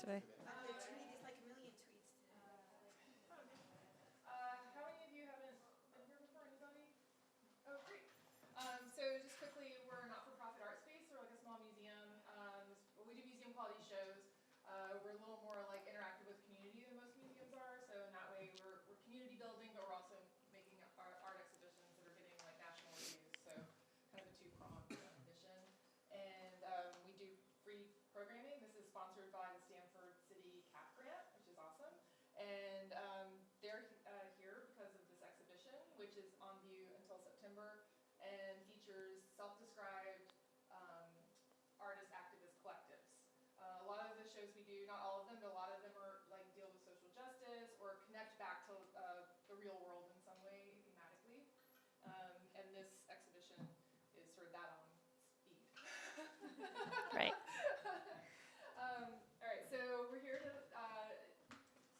way. How many of you haven't been here before? Anybody? Oh, great. So just quickly, we're a not-for-profit art space. We're like a small museum. We do museum quality shows. We're a little more like interactive with community than most museums are. So in that way, we're community building, but we're also making art exhibitions that are getting like national reviews. So kind of a two-pronged mission. And we do free programming. This is sponsored by the Stanford City CAP grant, which is awesome. And they're here because of this exhibition, which is on view until September and features self-described artist activist collectives. A lot of the shows we do, not all of them, but a lot of them are like deal with social justice or connect back to the real world in some way thematically. And this exhibition is sort of that on speed. Right. All right, so we're here to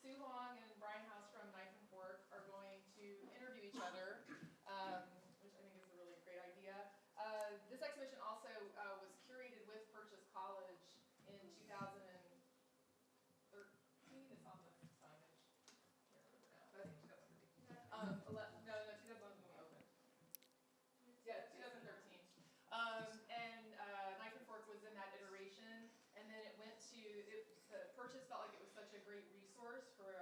Sue Long and Brian House from Knife and Fork are going to interview each other, which I think is a really great idea. This exhibition also was curated with Purchase College in 2013. It's on the signage. I can't remember now, but I think 2013. No, 2011 when we opened. Yeah, 2013. And Knife and Fork was in that iteration, and then it went to the Purchase felt like it was such a great resource for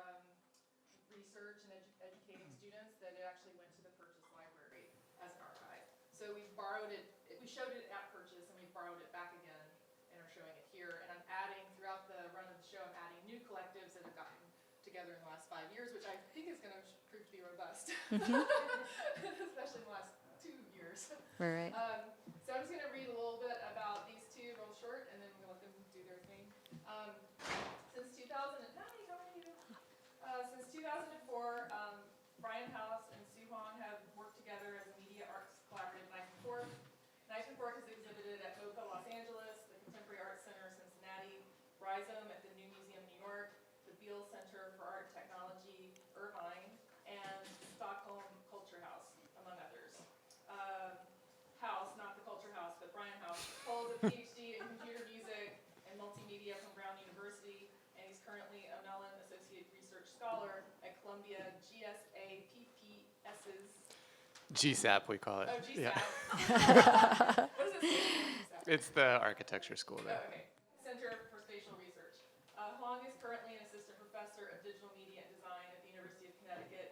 research and educating students that it actually went to the Purchase Library as an archive. So we borrowed it, we showed it at Purchase, and we borrowed it back again and are showing it here. And I'm adding, throughout the run of the show, I'm adding new collectives that have gotten together in the last 5 years, which I think is going to prove to be robust, especially in the last 2 years. Right. So I'm just going to read a little bit about these two real short, and then we'll let them do their thing. Since 2009, how many of you? Since 2004, Brian House and Sue Hong have worked together as a media arts collaborative, Knife and Fork. Knife and Fork has exhibited at MoCA Los Angeles, the Contemporary Arts Center Cincinnati, Rhizome at the New Museum New York, the Beale Center for Art and Technology, Irvine, and Stockholm Culture House, among others. House, not the Culture House, but Brian House, holds a PhD in computer music and multimedia from Brown University, and he's currently a Mellon Associate Research Scholar at Columbia GSAPPS's GSAP, we call it. Oh, GSAP. Yeah. What does it say? It's the architecture school there. Oh, okay. Center for Spatial Research. Hong is currently an assistant professor of digital media and design at the University of Connecticut.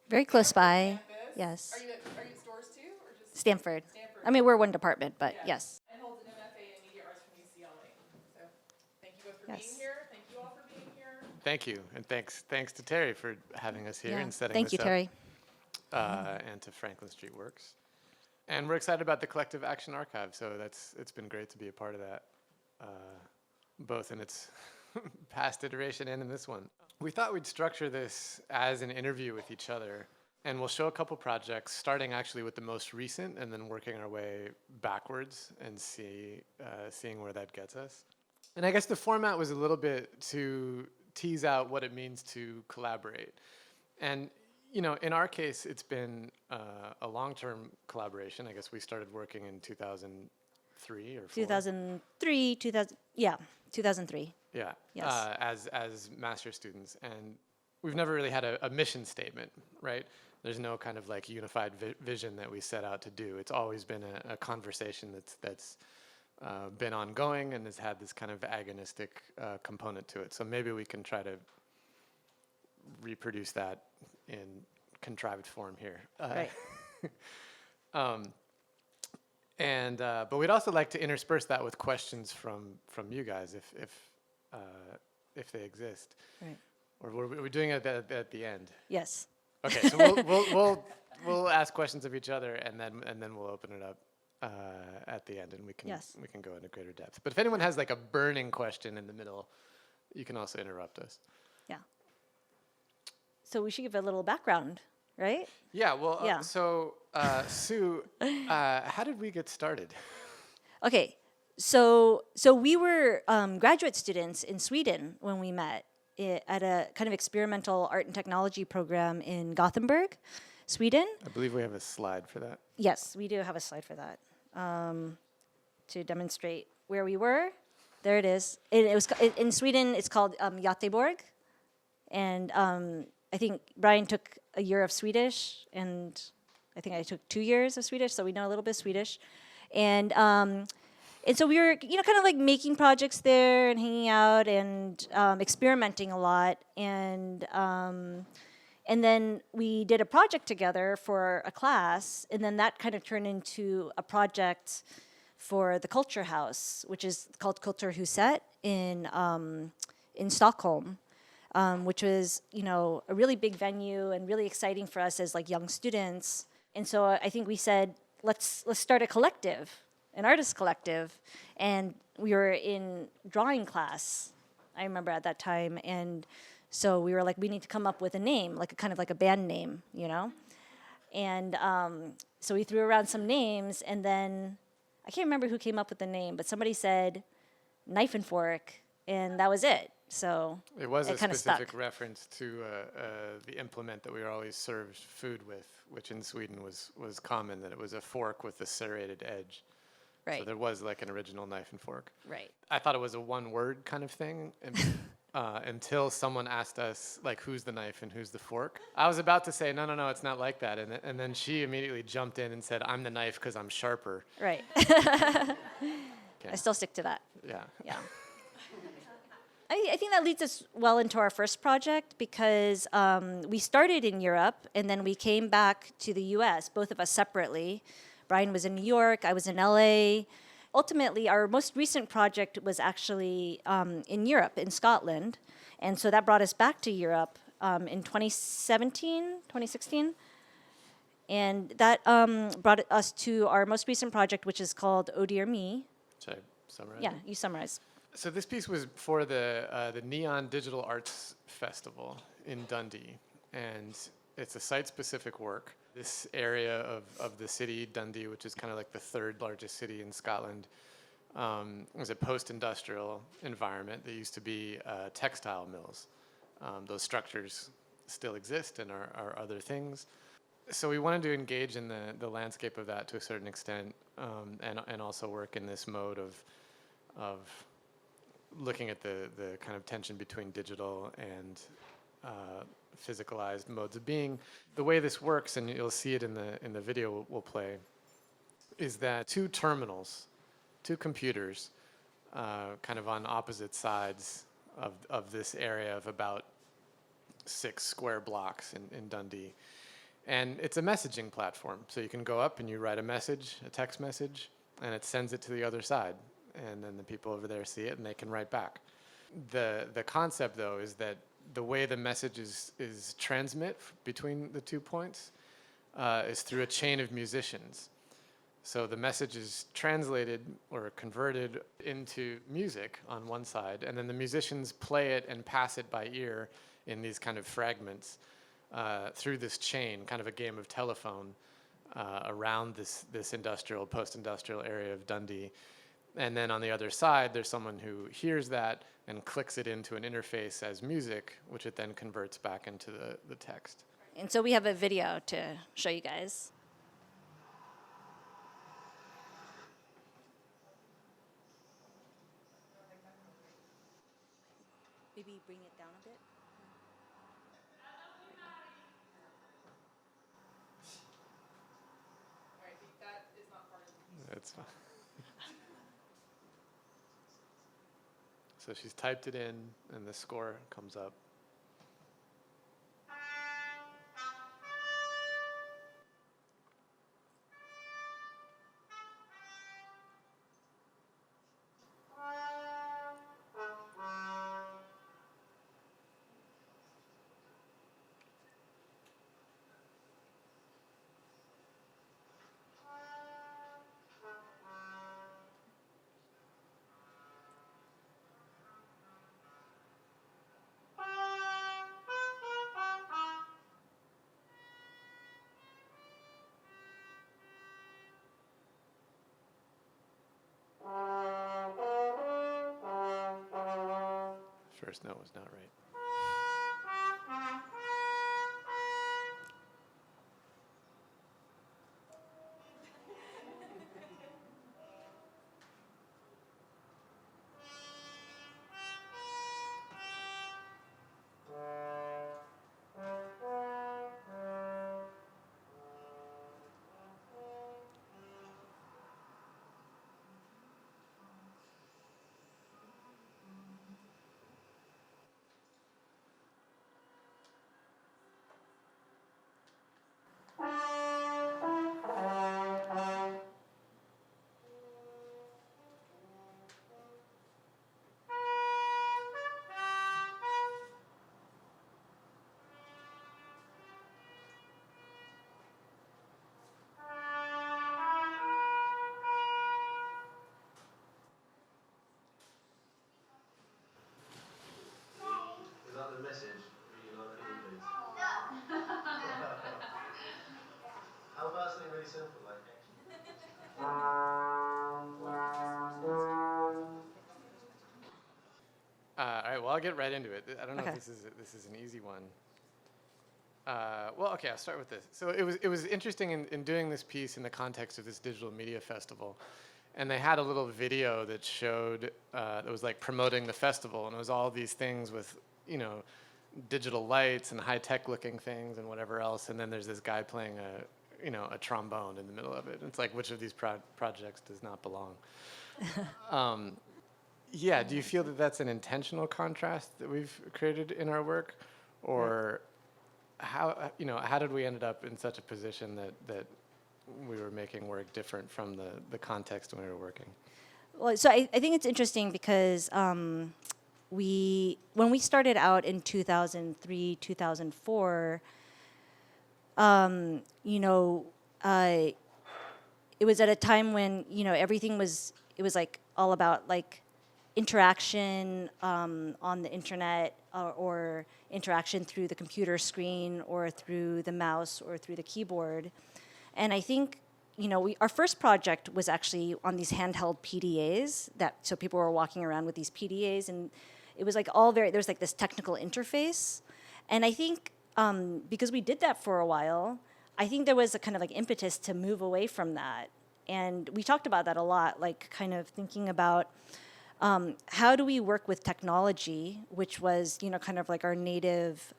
Very close by. Campus. Yes. Are you at Storrs too, or just Stanford. Stanford? I mean, we're one department, but Yeah. yes. And holds an MFA in media arts from UCLA. So thank you both for Yes. being here. Thank you all for being here. Thank you, and thanks to Terry for having us here Yeah. and setting Thank this you, up. Terry. And to Franklin Street Works. And we're excited about the Collective Action Archive, so it's been great to be a part of that, both in its past iteration and in this one. We thought we'd structure this as an interview with each other, and we'll show a couple projects, starting actually with the most recent and then working our way backwards and seeing where that gets us. And I guess the format was a little bit to tease out what it means to collaborate. And you know, in our case, it's been a long-term collaboration. I guess we started working in 2003 or 4. 2003, 2003. Yeah. Yes. As master students, and we've never really had a mission statement, right? There's no kind of like unified vision that we set out to do. It's always been a conversation that's been ongoing and has had this kind of agonistic component to it. So maybe we can try to reproduce that in contrived form here. Right. But we'd also like to intersperse that with questions from you guys if they exist. Right. Or we're doing it at the end. Yes. Okay, so we'll ask questions of each other and then we'll open it up at the end, and we can go into greater depth. But if anyone has like a burning question in the middle, you can also interrupt us. Yeah. So we should give a little background, right? Yeah, well, Yeah. So Sue, how did we get started? Okay. So we were graduate students in Sweden when we met at a kind of experimental art and technology program in Gothenburg, Sweden. I believe we have a slide for that. Yes, we do have a slide for that to demonstrate where we were. There it is. In Sweden. It's called Göteborg, and I think Brian took a year of Swedish, and I think I took 2 years of Swedish, so we know a little bit of Swedish, and so we were, kind of like making projects there and hanging out and experimenting a lot, and then we did a project together for a class, and then that kind of turned into a project for the Culture House, which is called Kulturhuset in Stockholm, which was, a really big venue and really exciting for us as like young students. And so I think we said, let's start a collective, an artist collective, and we were in drawing class, I remember at that time, and so we were like, we need to come up with a name, like a kind of like a band name, And so we threw around some names, and then I can't remember who came up with the name, but somebody said Knife and Fork, and that was it. So it was a kind of specific stuck. reference to the implement that we were always served food with, which in Sweden was common, that it was a fork with a serrated edge. Right. So there was like an original knife and fork. Right. I thought it was a one-word kind of thing until someone asked us, like, who's the knife and who's the fork. I was about to say, no, it's not like that. And then she immediately jumped in and said, I'm the knife because I'm sharper. Right. Okay. I still stick to that. Yeah. Yeah. I think that leads us well into our first project because we started in Europe and then we came back to the US, both of us separately. Brian was in New York, I was in LA. Ultimately, our most recent project was actually in Europe, in Scotland. And so that brought us back to Europe in 2016. And that brought us to our most recent project, which is called Oh Dear Me. Should I summarize? Yeah, you summarize. So this piece was for the Neon Digital Arts Festival in Dundee, and it's a site-specific work. This area of the city, Dundee, which is kind of like the third largest city in Scotland, was a post-industrial environment that used to be textile mills. Those structures still exist and are other things. So we wanted to engage in the landscape of that to a certain extent, and also work in this mode of looking at the kind of tension between digital and physicalized modes of being. The way this works, and you'll see it in the video we'll play, is that two terminals, two computers, kind of on opposite sides of this area of about 6 square blocks in Dundee. And it's a messaging platform. So you can go up and you write a message, a text message, and it sends it to the other side. And then the people over there see it and they can write back. The concept, though, is that the way the message is transmit between the 2 points is through a chain of musicians. So the message is translated or converted into music on one side, and then the musicians play it and pass it by ear in these kind of fragments through this chain, kind of a game of telephone around this post-industrial area of Dundee. And then on the other side, there's someone who hears that and clicks it into an interface as music, which it then converts back into the text. And so we have a video to show you guys. Maybe bring it down a bit. All right, that is not part of the That's fine. So she's typed it in, and the score comes up. First note was not right. All right, well, I'll get right into it. I don't know Okay. if this is an easy one. Well, okay, I'll start with this. So it was interesting in doing this piece in the context of this digital media festival, and they had a little video that showed that was like promoting the festival, and it was all these things with digital lights and high tech looking things and whatever else, and then there's this guy playing a trombone in the middle of it. It's like, which of these projects does not belong? Yeah, do you feel that that's an intentional contrast that we've created in our work, or how did we end up in such a position that we were making work different from the context when we were working? Well, so I think it's interesting because when we started out in 2003, 2004, it was at a time when everything was like all about like interaction on the internet or interaction through the computer screen or through the mouse or through the keyboard. And I think our first project was actually on these handheld PDAs so people were walking around with these PDAs, and it was like there's like this technical interface. And I think because we did that for a while, I think there was a kind of like impetus to move away from that. And we talked about that a lot, like kind of thinking about how do we work with technology, which was kind of like our native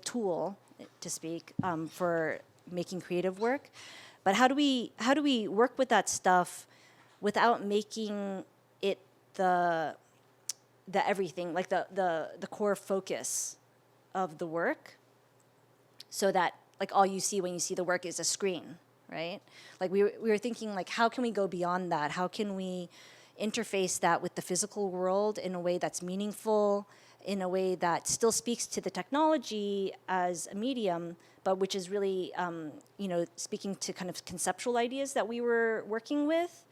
tool, to speak, for making creative work. But how do we work with that stuff without making it the everything, like the core focus of the work, so that like all you see when you see the work is a screen, right? Like we were thinking like, how can we go beyond that? How can we interface that with the physical world in a way that's meaningful, in a way that still speaks to the technology as a medium, but which is really, speaking to kind of conceptual ideas that we were working with,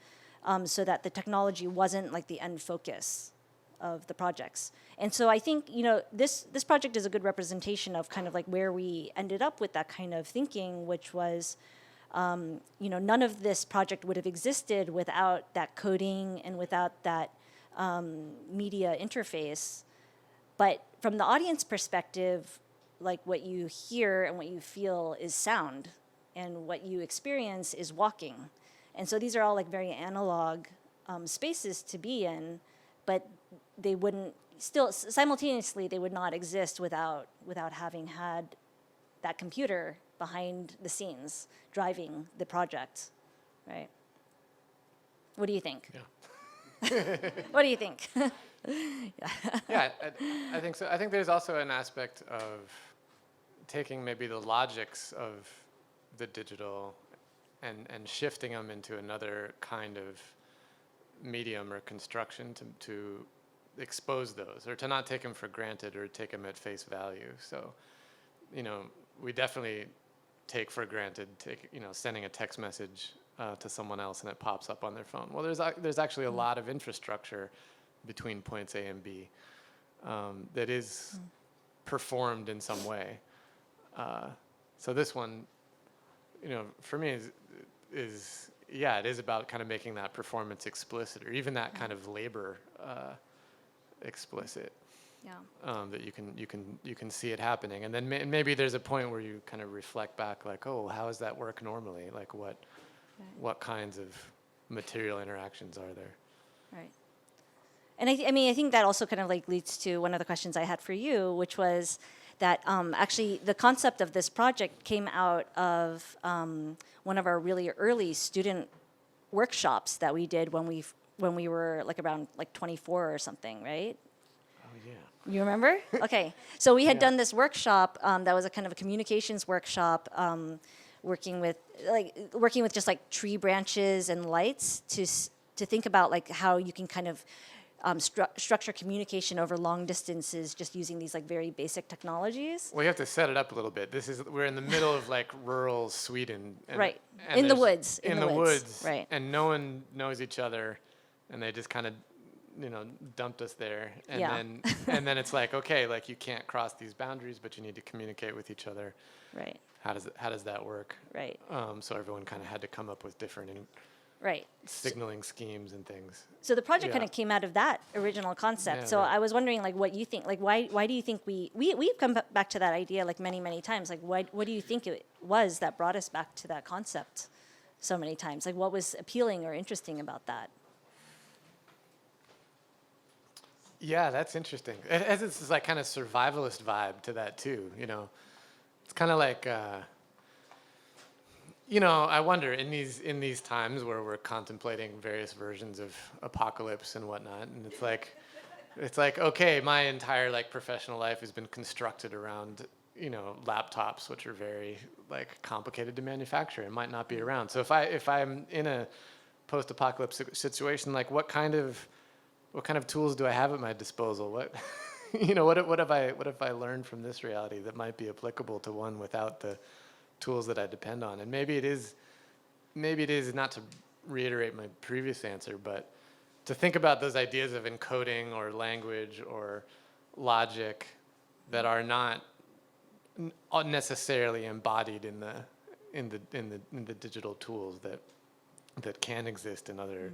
so that the technology wasn't like the end focus of the projects. And so I think, this project is a good representation of kind of like where we ended up with that kind of thinking, which was, none of this project would have existed without that coding and without that media interface. But from the audience perspective, like what you hear and what you feel is sound, and what you experience is walking. And so these are all like very analog spaces to be in, but they wouldn't simultaneously they would not exist without having had that computer behind the scenes driving the project, right? What do you think? Yeah. What do you think? Yeah, I think so. I think there's also an aspect of taking maybe the logics of the digital and shifting them into another kind of medium or construction to expose those, or to not take them for granted or take them at face value. So, we definitely take for granted sending a text message to someone else and it pops up on their phone. Well, there's actually a lot of infrastructure between points A and B that is performed in some way. So this one, for me is it is about kind of making that performance explicit, or even that kind of labor explicit. Yeah. That you can see it happening, and then maybe there's a point where you kind of reflect back, like, oh, how does that work normally? Like, what kinds of material interactions are there? Right. And I think that also kind of like leads to one of the questions I had for you, which was that actually the concept of this project came out of one of our really early student workshops that we did when we were like around like 24 or something, right? Oh yeah. You remember? Okay. So we had Yeah. done this workshop that was a kind of a communications workshop, working with just like tree branches and lights to think about like how you can kind of structure communication over long distances just using these like very basic technologies. Well, you have to set it up a little bit. We're in the middle of like rural Sweden. And, Right. and In the there's- woods. In the woods. Right. And no one knows each other, and they just kind of, dumped us there. And Yeah. then it's like, okay, like you can't cross these boundaries, but you need to communicate with each other. Right. How does that work? Right. So everyone kind of had to come up with different Right. signaling schemes and things. So the project Yeah. kind of came out of that original concept. Yeah, So right. I was wondering, like, what you think? Like, why do you think we've come back to that idea like many times? Like, what do you think it was that brought us back to that concept so many times? Like, what was appealing or interesting about that? Yeah, that's interesting. It has this like kind of survivalist vibe to that too. It's kind of like, I wonder in these times where we're contemplating various versions of apocalypse and whatnot, and it's like okay, my entire like professional life has been constructed around laptops, which are very like complicated to manufacture and might not be around. So if I'm in a post-apocalypse situation, like what kind of tools do I have at my disposal? What what have I learned from this reality that might be applicable to one without the tools that I depend on? And maybe it is not to reiterate my previous answer, but to think about those ideas of encoding or language or logic that are not necessarily embodied in the digital tools that can exist in other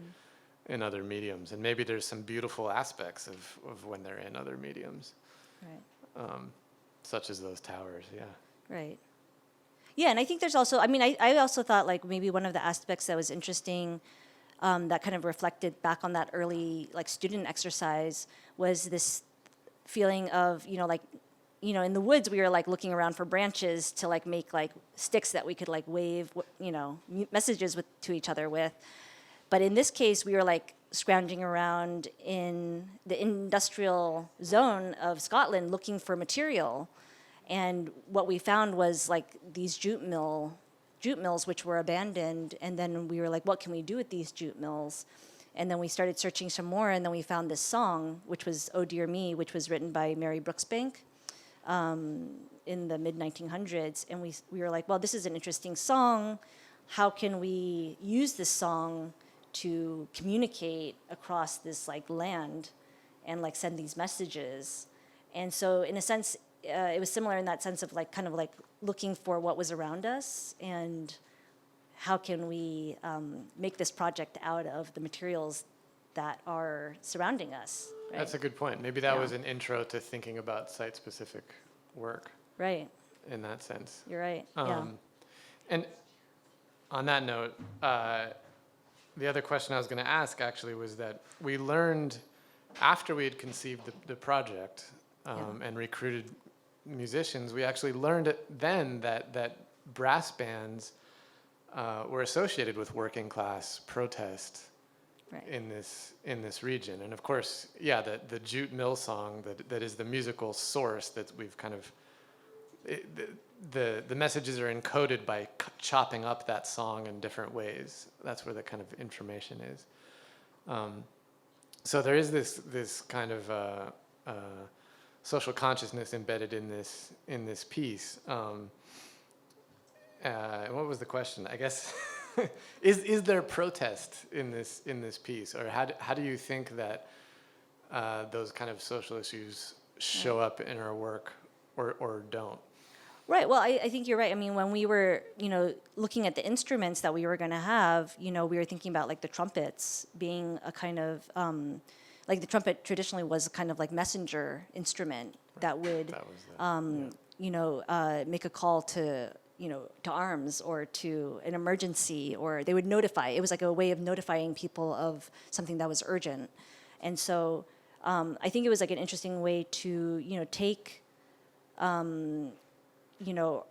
mediums. And maybe there's some beautiful aspects of when they're in other mediums, Right. such as those towers. Yeah. Right. Yeah, and I think there's also, I mean, I also thought like maybe one of the aspects that was interesting that kind of reflected back on that early like student exercise was this feeling of, in the woods we were like looking around for branches to like make like sticks that we could like wave, messages to each other with. But in this case, we were like scrounging around in the industrial zone of Scotland looking for material. And what we found was like these jute mills which were abandoned. And then we were like, what can we do with these jute mills? And then we started searching some more, and then we found this song, which was "Oh Dear Me," which was written by Mary Brooksbank in the mid-1900s. And we were like, well, this is an interesting song. How can we use this song to communicate across this like land and like send these messages? And so in a sense, it was similar in that sense of like kind of like looking for what was around us and how can we make this project out of the materials that are surrounding us. Right? That's a good point. Maybe that Yeah. was an intro to thinking about site-specific work Right. in that sense. You're right. Yeah. And on that note, the other question I was going to ask actually was that we learned after we had conceived the project and recruited musicians, we actually learned then that brass bands were associated with working class protest Right. in this region. And of course, yeah, the jute mill song that is the musical source that we've kind of the messages are encoded by chopping up that song in different ways. That's where the kind of information is. So there is this kind of social consciousness embedded in this piece. What was the question? I guess is there protest in this piece, or how do you think that those kind of social issues show up in our work or don't? Right. Well, I think you're right. I mean, when we were, looking at the instruments that we were going to have, we were thinking about like the trumpets being a kind of, like the trumpet traditionally was a kind of like messenger instrument that would, That was make a call to, to arms or to an emergency, or they would notify. It was like a way of notifying people of something that was urgent. And so I think it was like an interesting way to, take,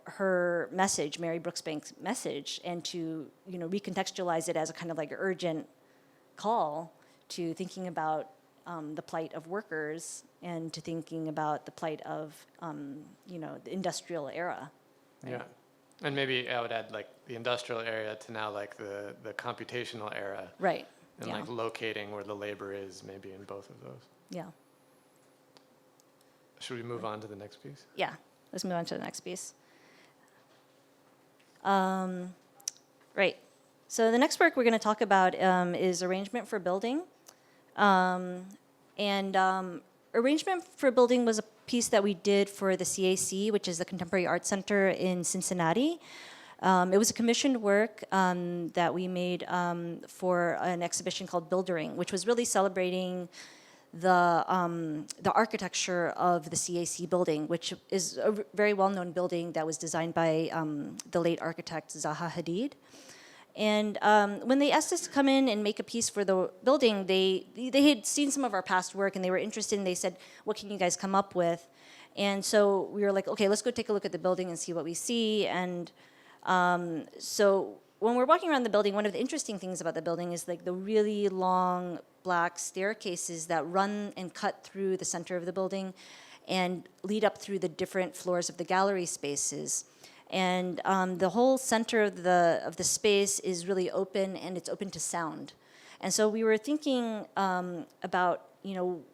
her message, Mary Brooksbank's message, and to, recontextualize it as a kind of like urgent call to thinking about the plight of workers and to thinking about the plight of, the industrial era. Right? Yeah. And maybe I would add like the industrial area to now like the computational era. Right. And Yeah. like locating where the labor is maybe in both of those. Yeah. Should we move on to the next piece? Yeah. Let's move on to the next piece. Right. So the next work we're going to talk about is Arrangement for Building. Arrangement for Building was a piece that we did for the CAC, which is the Contemporary Art Center in Cincinnati. It was a commissioned work that we made for an exhibition called Buildering, which was really celebrating the architecture of the CAC building, which is a very well-known building that was designed by the late architect Zaha Hadid. And when they asked us to come in and make a piece for the building, they had seen some of our past work and they were interested, and they said, what can you guys come up with? And so we were like, okay, let's go take a look at the building and see what we see. And so when we're walking around the building, one of the interesting things about the building is like the really long black staircases that run and cut through the center of the building and lead up through the different floors of the gallery spaces. And the whole center of the space is really open, and it's open to sound. And so we were thinking about,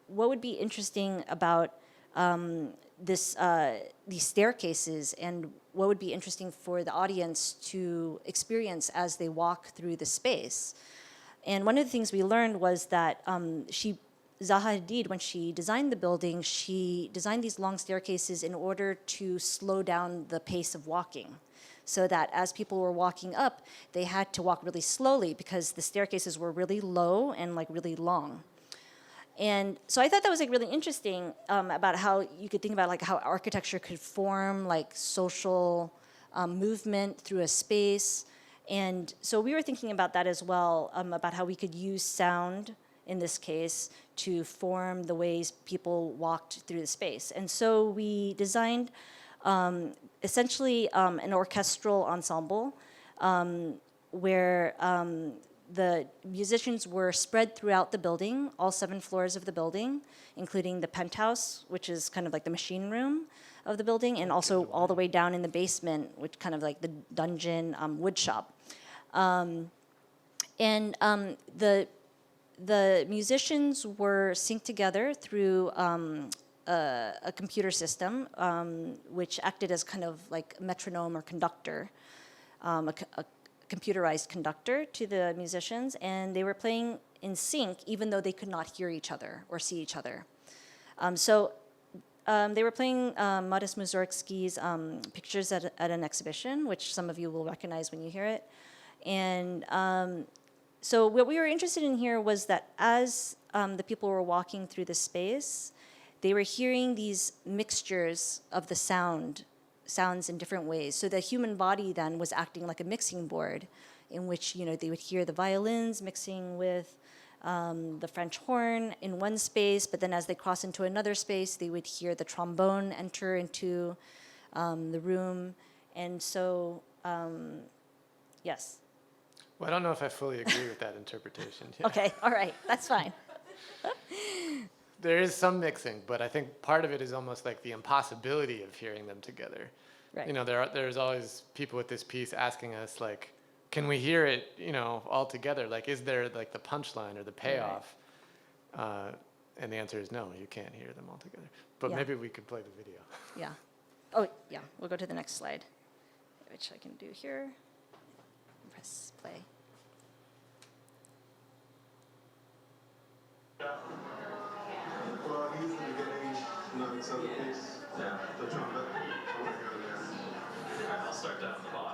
what would be interesting about these staircases, and what would be interesting for the audience to experience as they walk through the space. And one of the things we learned was that Zaha Hadid, when she designed the building, she designed these long staircases in order to slow down the pace of walking, so that as people were walking up, they had to walk really slowly because the staircases were really low and like really long. And so I thought that was like really interesting about how you could think about like how architecture could form like social movement through a space. And so we were thinking about that as well, about how we could use sound in this case to form the ways people walked through the space. And so we designed essentially an orchestral ensemble where the musicians were spread throughout the building, all 7 floors of the building, including the penthouse, which is kind of like the machine room of the building, and also all the way down in the basement, which kind of like the dungeon wood shop. The musicians were synced together through a computer system, which acted as kind of like a metronome or conductor, a computerized conductor to the musicians, and they were playing in sync even though they could not hear each other or see each other. They were playing Modest Mussorgsky's Pictures at an Exhibition, which some of you will recognize when you hear it. And so what we were interested in here was that as the people were walking through the space, they were hearing these mixtures of the sounds in different ways. So the human body then was acting like a mixing board in which, they would hear the violins mixing with the French horn in one space, but then as they cross into another space, they would hear the trombone enter into the room. And so, yes. Well, I don't know if I fully agree with that interpretation. Yeah. Okay, all right, that's fine. There is some mixing, but I think part of it is almost like the impossibility of hearing them together. Right. There's always people with this piece asking us, like, can we hear it, all together? Like, is there like the punchline or the payoff? Right. And the answer is no, you can't hear them all together. But Yeah. maybe we could play the video. Yeah. Oh, yeah, we'll go to the next slide, which I can do here. Press play. Well, he's the beginning notes of the piece. Yeah. The trumpet. I want to go there. I'll start down the bottom.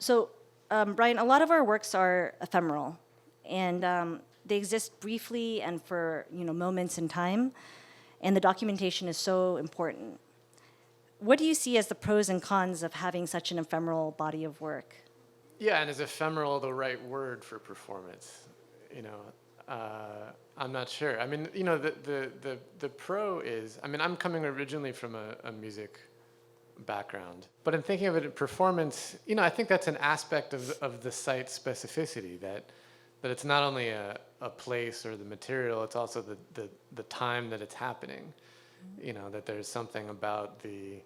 So, Brian, a lot of our works are ephemeral, and they exist briefly and for moments in time, and the documentation is so important. What do you see as the pros and cons of having such an ephemeral body of work? Yeah, and is ephemeral the right word for performance? You know, I'm not sure. I mean, the pro is, I mean, I'm coming originally from a music background, but in thinking of it in performance, I think that's an aspect of the site specificity, that it's not only a place or the material, it's also the time that it's happening. That there's something about the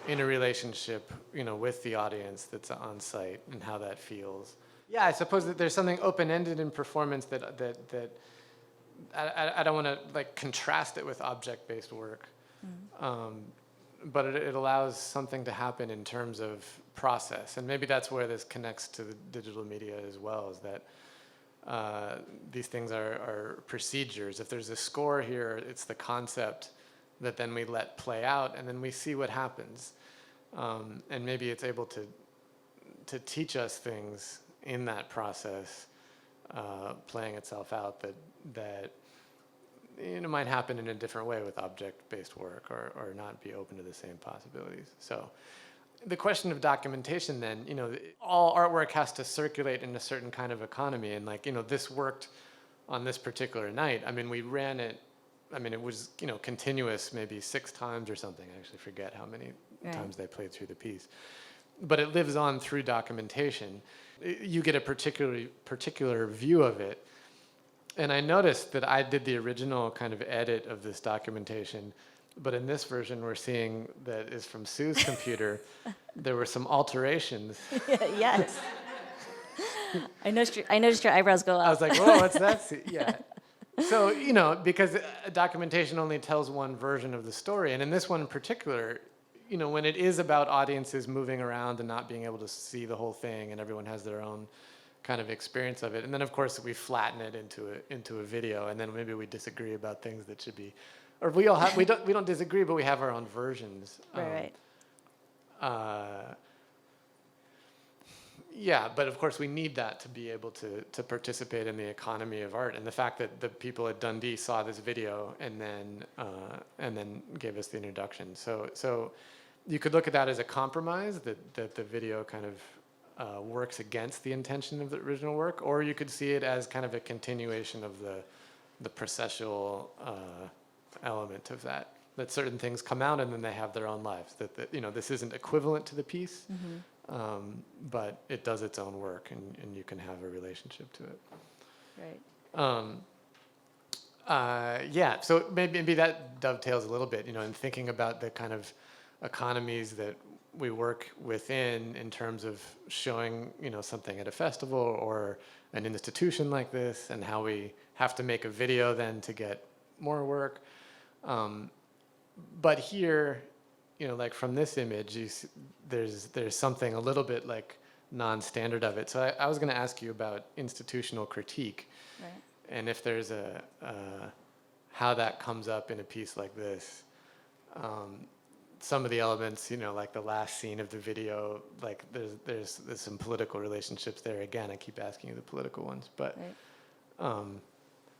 interrelationship, with the audience that's on site and how that feels. Yeah, I suppose that there's something open-ended in performance that I don't want to like contrast it with object-based work, but it allows something to happen in terms of process, and maybe that's where this connects to the digital media as well, is that these things are procedures. If there's a score here, it's the concept that then we let play out, and then we see what happens. And maybe it's able to teach us things in that process, playing itself out, that might happen in a different way with object-based work, or not be open to the same possibilities. So the question of documentation then, all artwork has to circulate in a certain kind of economy, and this worked on this particular night. I mean, we ran it, it was, continuous maybe 6 times or something. I actually forget how many times they played through the piece. But it lives on through documentation. You get a particular view of it. And I noticed that I did the original kind of edit of this documentation, but in this version we're seeing that is from Sue's computer. There were some alterations. Yes. I noticed your eyebrows go up. I was like, whoa, what's that? Yeah. So, because documentation only tells one version of the story, and in this one in particular, when it is about audiences moving around and not being able to see the whole thing, and everyone has their own kind of experience of it, and then of course we flatten it into a video, and then maybe we disagree about things that should be, or we don't disagree, but we have our own versions. Right. Yeah, but of course we need that to be able to participate in the economy of art, and the fact that the people at Dundee saw this video and then gave us the introduction. So you could look at that as a compromise, that the video kind of works against the intention of the original work, or you could see it as kind of a continuation of the processual element of that certain things come out and then they have their own lives. That this isn't equivalent to the piece. But it does its own work, and you can have a relationship to it. Right. Yeah, so maybe that dovetails a little bit, in thinking about the kind of economies that we work within in terms of showing, something at a festival or an institution like this, and how we have to make a video then to get more work. But here, like from this image, there's something a little bit like non-standard of it. So I was going to ask you about institutional critique, Right. and if there's how that comes up in a piece like this. Some of the elements, like the last scene of the video, like there's some political relationships there. Again, I keep asking you the political ones, but Right.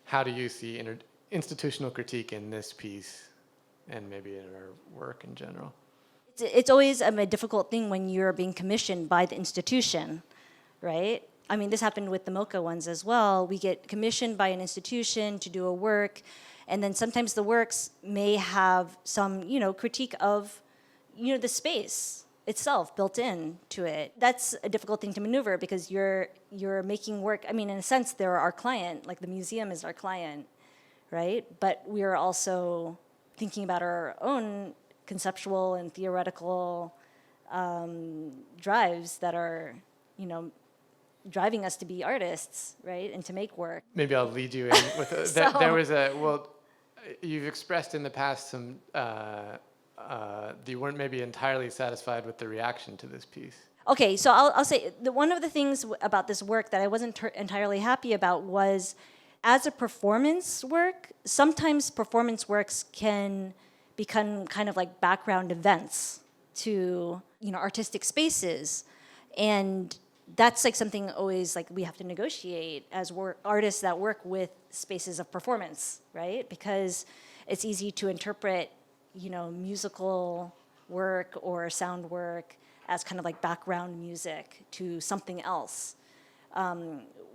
How do you see institutional critique in this piece, and maybe in our work in general? It's always a difficult thing when you're being commissioned by the institution, right? I mean, this happened with the MoCA ones as well. We get commissioned by an institution to do a work, and then sometimes the works may have some, critique of, the space itself built in to it. That's a difficult thing to maneuver, because you're making work. I mean, in a sense, they're our client, like the museum is our client, right? But we're also thinking about our own conceptual and theoretical drives that are, driving us to be artists, right, and to make work. Maybe I'll lead you in with there was you've expressed in the past some you weren't maybe entirely satisfied with the reaction to this piece. Okay, so I'll say one of the things about this work that I wasn't entirely happy about was, as a performance work, sometimes performance works can become kind of like background events to artistic spaces, and that's like something always like we have to negotiate as artists that work with spaces of performance, right? Because it's easy to interpret, musical work or sound work as kind of like background music to something else.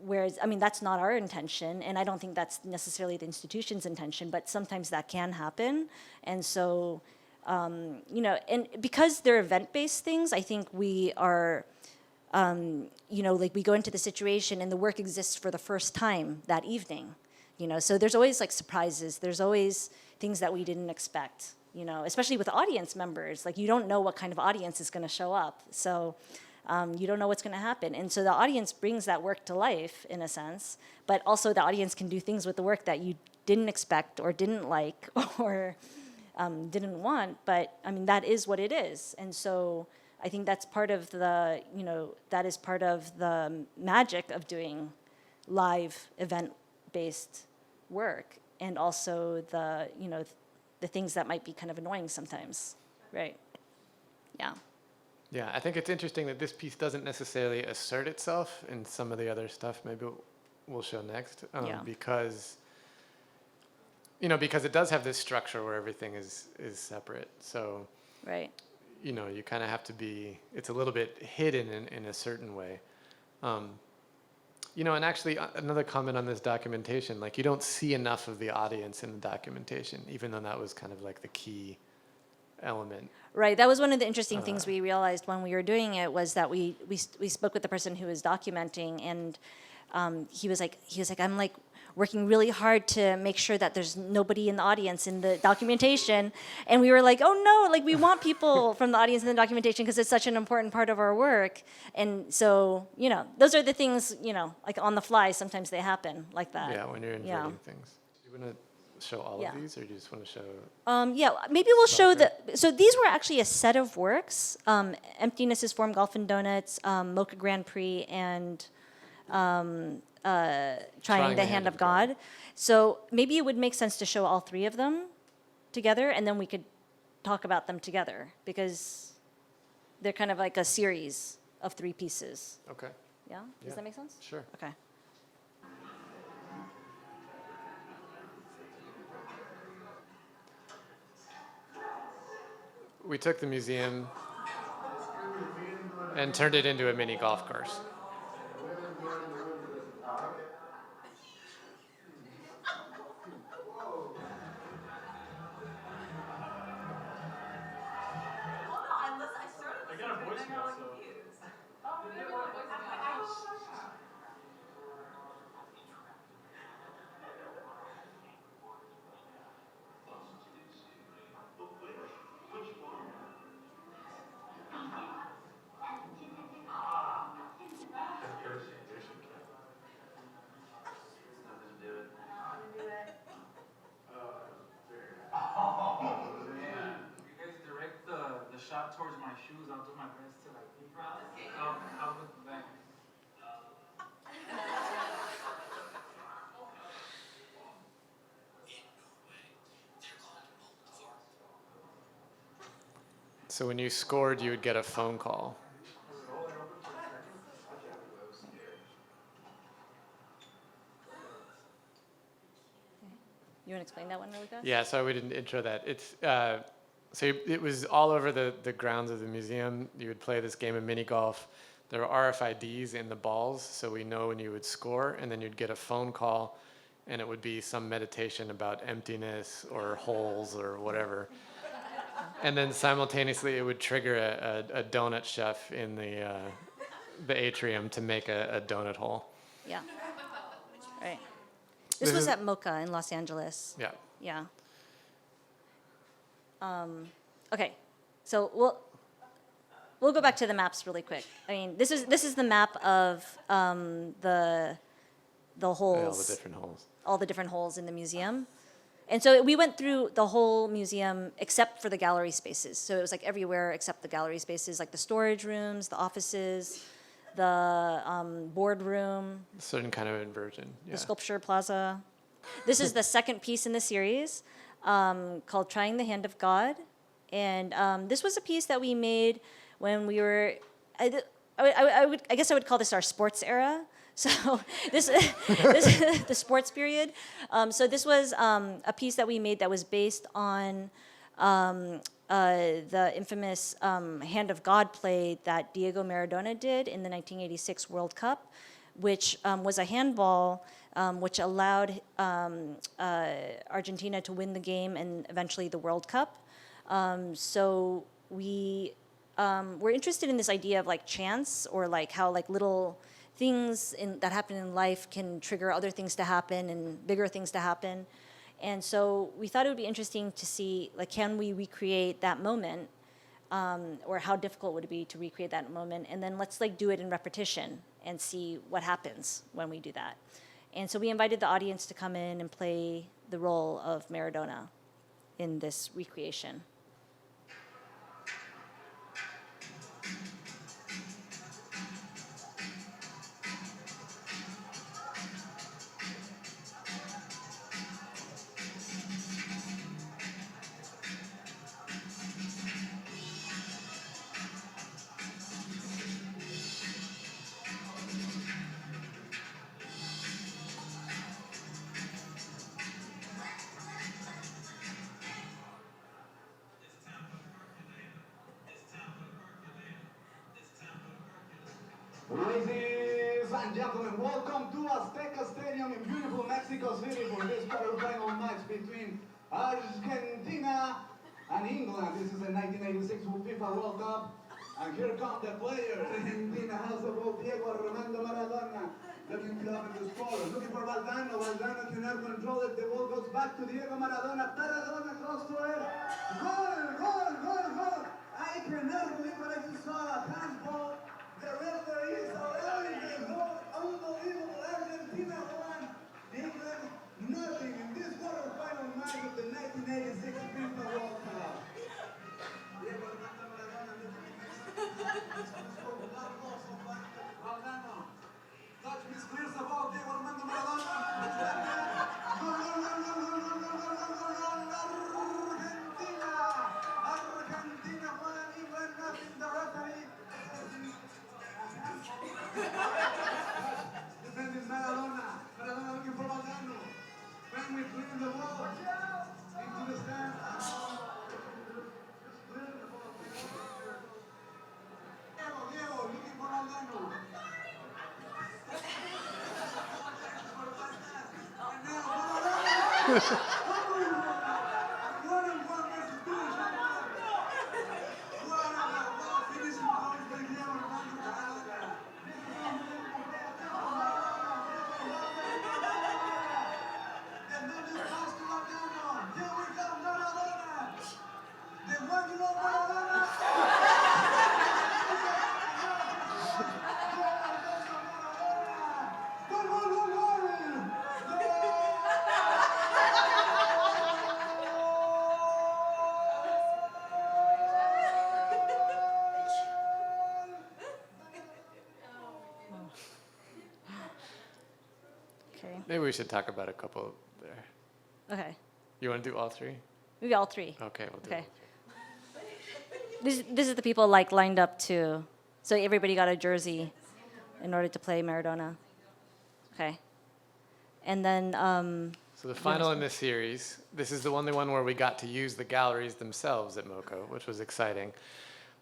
Whereas, that's not our intention, and I don't think that's necessarily the institution's intention, but sometimes that can happen. And so, and because they're event-based things, I think we are, like we go into the situation and the work exists for the first time that evening. So there's always like surprises. There's always things that we didn't expect, especially with audience members. Like you don't know what kind of audience is going to show up. So you don't know what's going to happen. And so the audience brings that work to life in a sense, but also the audience can do things with the work that you didn't expect or didn't like or didn't want. But that is what it is. And so I think that's part of the, that is part of the magic of doing live event-based work, and also the, the things that might be kind of annoying sometimes, right? Yeah. Yeah, I think it's interesting that this piece doesn't necessarily assert itself in some of the other stuff maybe we'll show next, because it does have this structure where everything is separate. So, right. You kind of have to be, it's a little bit hidden in a certain way. And actually another comment on this documentation, like you don't see enough of the audience in the documentation, even though that was kind of like the key element. Right. That was one of the interesting things we realized when we were doing it, was that we spoke with the person who was documenting, and he was like, I'm like working really hard to make sure that there's nobody in the audience in the documentation. And we were like, oh no, like we want people from the audience in the documentation because it's such an important part of our work. And so, those are the things, like on the fly, sometimes they happen like that. Yeah, when you're inverting things. Do you want to show all of these, or do you just want to show? Yeah, maybe we'll show so these were actually a set of works. Emptiness is Form, Golf and Donuts, Mocha Grand Prix, and Trying the Hand of God. So maybe it would make sense to show all three of them together, and then we could talk about them together, because they're kind of like a series of 3 pieces. Okay. Yeah? Does that make sense? Sure. Okay. We took the museum and turned it into a mini golf course. Shot towards my shoes. I'll do my best to like peek. I'll look back. So when you scored, you would get a phone call. You want to explain that one really fast? Yeah, sorry we didn't intro that. It's so it was all over the grounds of the museum. You would play this game of mini golf. There were RFIDs in the balls, so we know when you would score, and then you'd get a phone call, and it would be some meditation about emptiness or holes or whatever. And then simultaneously, it would trigger a donut chef in the atrium to make a donut hole. Yeah. Right. This was at Mocha in Los Angeles. Yeah. Yeah. Okay, so we'll go back to the maps really quick. I mean, this is the map of the holes. All the different holes. All the different holes in the museum. And so we went through the whole museum except for the gallery spaces. So it was like everywhere except the gallery spaces, like the storage rooms, the offices, the boardroom. A certain kind of inversion. Yeah. The sculpture plaza. This is the second piece in the series, called Trying the Hand of God. And this was a piece that we made when we were, I guess I would call this our sports era. So this the sports period. So this was a piece that we made that was based on the infamous Hand of God play that Diego Maradona did in the 1986 World Cup, which was a handball which allowed Argentina to win the game and eventually the World Cup. So we're interested in this idea of like chance, or like how like little things that happen in life can trigger other things to happen and bigger things to happen. And so we thought it would be interesting to see, like, can we recreate that moment, or how difficult would it be to recreate that moment? And then let's like do it in repetition and see what happens when we do that. And so we invited the audience to come in and play the role of Maradona in this recreation. Ladies and gentlemen, welcome to Azteca Stadium in beautiful Mexico City for this quarterfinal match between Argentina and England. This is the 1986 FIFA World Cup. And here come the players. Argentina has the ball. Diego Armando Maradona looking to open the score. Looking for Valdano. Valdano cannot control it. The ball goes back to Diego Maradona. Maradona close to it. Goal, goal, goal, goal. I cannot believe what I just saw. Handball. The referee is allowing the goal. Unbelievable. Argentina won. England nothing in this quarterfinal match of the 1986 FIFA World Cup. Diego Armando Maradona looking Valdano. Touch misclears the ball. Diego Armando Maradona. Argentina won. England nothing. The referee. Defending Maradona. Maradona looking for Valdano. Family clearing the ball into the stand. Diego looking for Valdano. And now Maradona. Okay. Maybe we should talk about a couple there. Okay. You want to do all three? Maybe all three. Okay, we'll do Okay. all three. This is the people like lined up to, so everybody got a jersey in order to play Maradona. Okay. And then, So the final in this series, this is the only one where we got to use the galleries themselves at MoCo, which was exciting.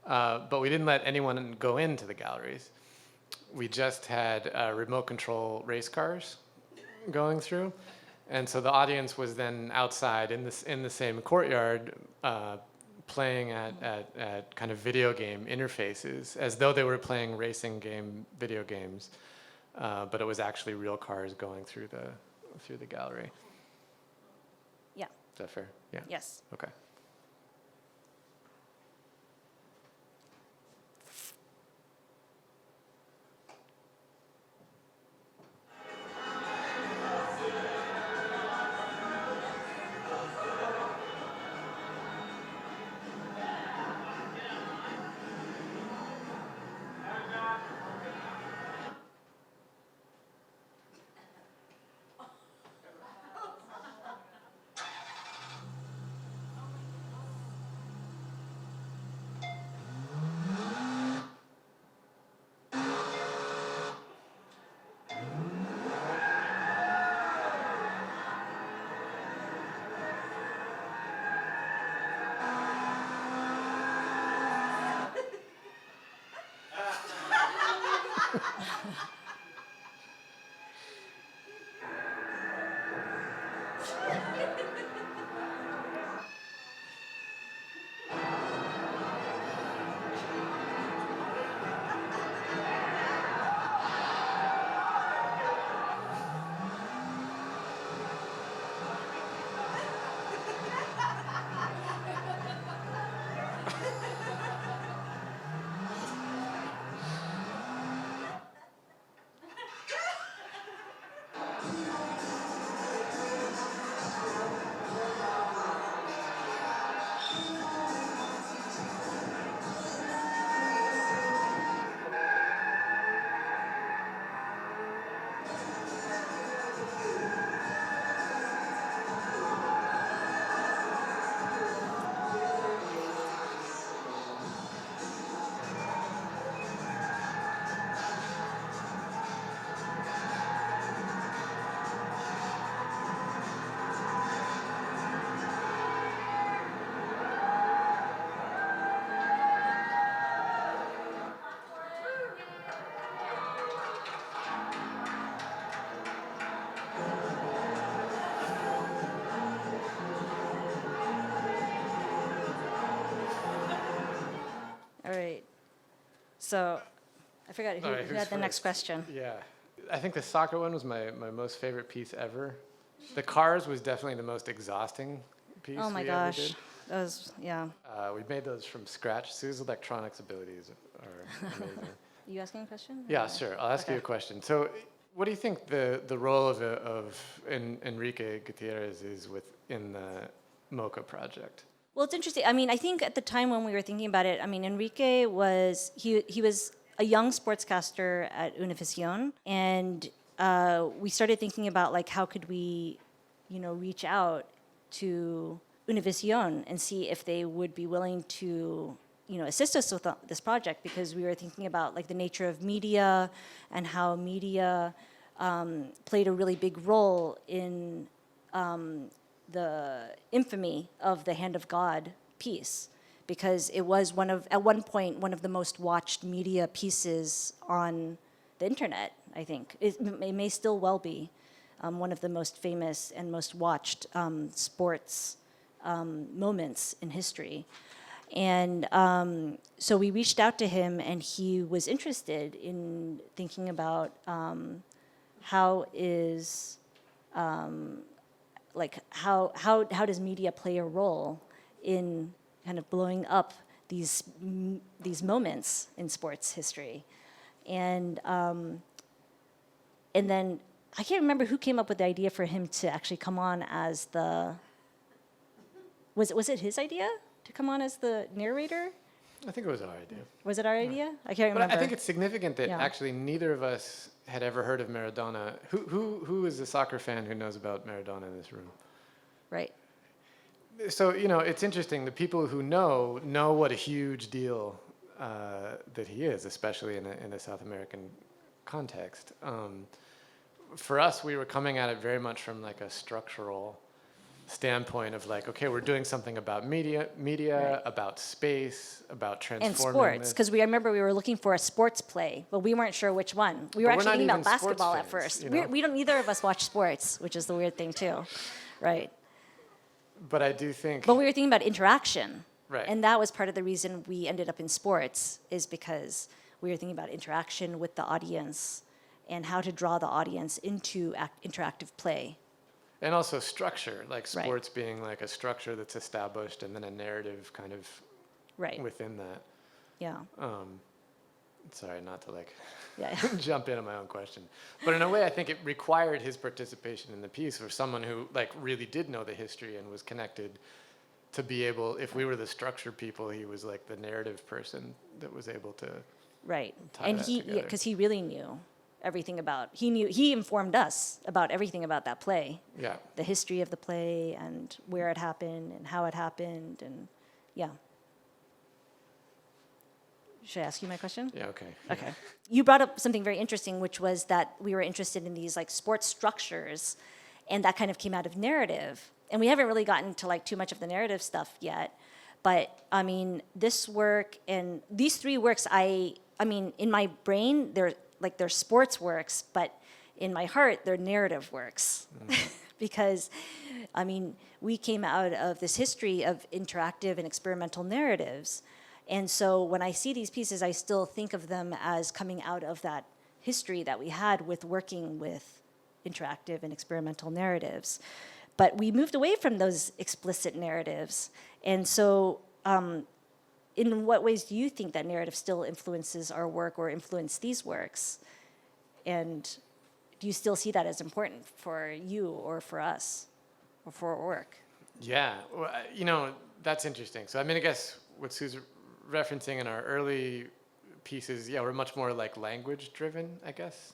But we didn't let anyone go into the galleries. We just had remote control race cars going through. And so the audience was then outside in the same courtyard playing at kind of video game interfaces as though they were playing racing game video games. But it was actually real cars going through the gallery. yeah, Is that fair? Yeah. yes. Okay. All right. So I forgot who, All right, who who's had the next first? question. Yeah. I think the soccer one was my most favorite piece ever. The cars was definitely the most exhausting piece Oh my we ever gosh. did. That was, yeah. We made those from scratch. Sue's electronics abilities are amazing. You asking a question? Yeah, sure. I'll ask you a Okay. question. So, what do you think the role of Enrique Gutierrez is in the MoCA project? Well, it's interesting. I mean, I think at the time when we were thinking about it, I mean, Enrique was he was a young sportscaster at Univision, and we started thinking about like how could we, reach out to Univision and see if they would be willing to, assist us with this project, because we were thinking about like the nature of media and how media played a really big role in the infamy of the Hand of God piece, because it was at one point, one of the most watched media pieces on the internet, I think. It may still well be one of the most famous and most watched sports moments in history. And so we reached out to him, and he was interested in thinking about how does media play a role in kind of blowing up these moments in sports history, and then I can't remember who came up with the idea for him to actually come on as the. Was it his idea to come on as the narrator? I think it was our idea. Was it our idea? I can't remember. But I think it's significant that Yeah. actually neither of us had ever heard of Maradona. Who is a soccer fan who knows about Maradona in this room? Right. So, it's interesting. The people who know what a huge deal that he is, especially in a South American context. For us, we were coming at it very much from like a structural standpoint of like, okay, we're doing something about media, Right. about space, about transforming And sports, this. because I remember we were looking for a sports play, but we weren't sure which one. We were But we're actually not thinking about even sports basketball at fans, first. you know? We don't. Neither of us watch sports, which is the weird thing too, right? But I do think, But we were thinking about interaction, Right. And that was part of the reason we ended up in sports, is because we were thinking about interaction with the audience and how to draw the audience into interactive play. and also structure, like Right. sports being like a structure that's established and then a narrative kind of Right. within that. Yeah. Sorry, not to like Yeah. jump in on my own question. But in a way, I think it required his participation in the piece for someone who like really did know the history and was connected to be able, if we were the structure people, he was like the narrative person that was able to, Right. tie And that he, together. because he really knew everything about, he informed us about everything about that play, yeah. the history of the play and where it happened and how it happened, and yeah. Should I ask you my question? Yeah, okay. Okay. You brought up something very interesting, which was that we were interested in these like sports structures, and that kind of came out of narrative. And we haven't really gotten to like too much of the narrative stuff yet, but I mean, this work and these three works, I mean, in my brain, like they're sports works, but in my heart, they're narrative works. Because, I mean, we came out of this history of interactive and experimental narratives. And so when I see these pieces, I still think of them as coming out of that history that we had with working with interactive and experimental narratives. But we moved away from those explicit narratives. And so in what ways do you think that narrative still influences our work or influence these works? And do you still see that as important for you or for us or for our work? Yeah, well, you know, that's interesting. So I mean, I guess what Sue's referencing in our early pieces, yeah, we're much more like language driven, I guess.